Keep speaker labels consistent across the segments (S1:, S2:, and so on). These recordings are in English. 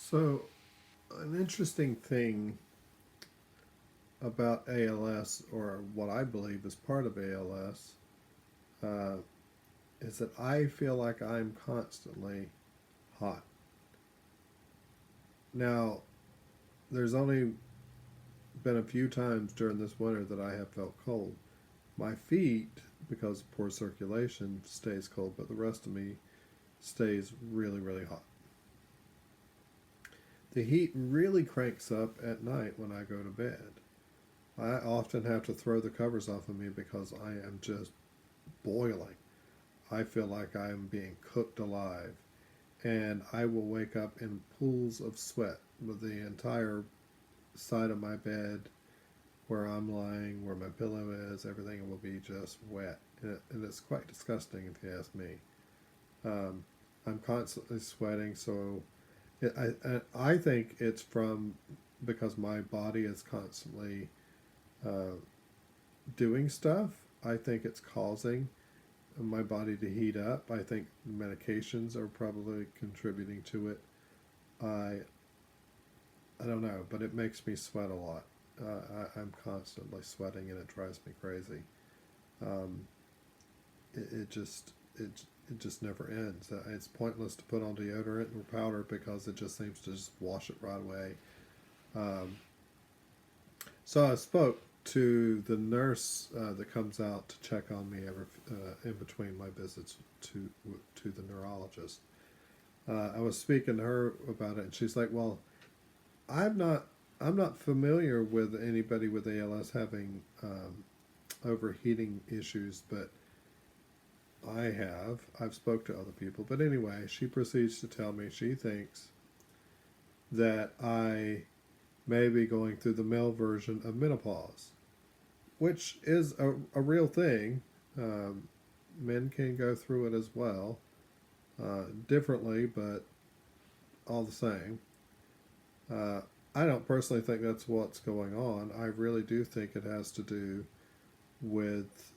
S1: So, an interesting thing about ALS, or what I believe is part of ALS, uh, is that I feel like I'm constantly hot. Now, there's only been a few times during this winter that I have felt cold. My feet, because of poor circulation, stays cold, but the rest of me stays really, really hot. The heat really cranks up at night when I go to bed. I often have to throw the covers off of me because I am just boiling. I feel like I am being cooked alive. And I will wake up in pools of sweat with the entire side of my bed where I'm lying, where my pillow is, everything will be just wet. And it's quite disgusting if you ask me. Um, I'm constantly sweating, so I think it's from because my body is constantly uh, doing stuff. I think it's causing my body to heat up. I think medications are probably contributing to it. I I don't know, but it makes me sweat a lot. I'm constantly sweating, and it drives me crazy. Um, it just never ends. It's pointless to put on deodorant or powder because it just seems to just wash it right away. Um, so I spoke to the nurse that comes out to check on me every in between my visits to to the neurologist. I was speaking to her about it, and she's like, "Well, I'm not I'm not familiar with anybody with ALS having overheating issues, but I have. I've spoke to other people, but anyway, she proceeds to tell me she thinks that I may be going through the male version of menopause, which is a real thing. Um, Men can go through it as well, differently, but all the same. Uh, I don't personally think that's what's going on. I really do think it has to do with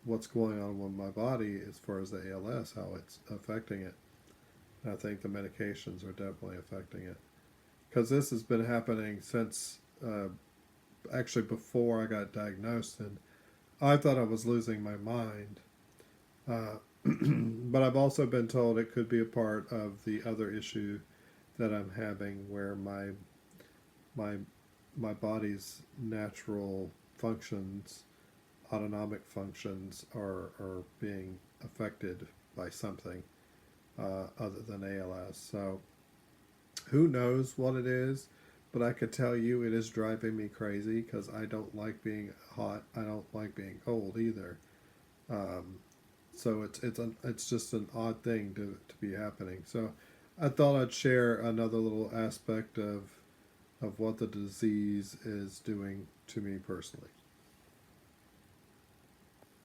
S1: what's going on with my body as far as the ALS, how it's affecting it. And I think the medications are definitely affecting it because this has been happening since actually before I got diagnosed, and I thought I was losing my mind. Uh, but I've also been told it could be a part of the other issue that I'm having, where my my body's natural functions, autonomic functions, are being affected by something other than ALS. So who knows what it is, but I could tell you it is driving me crazy because I don't like being hot. I don't like being cold either. Um, so it's just an odd thing to be happening. So I thought I'd share another little aspect of what the disease is doing to me personally.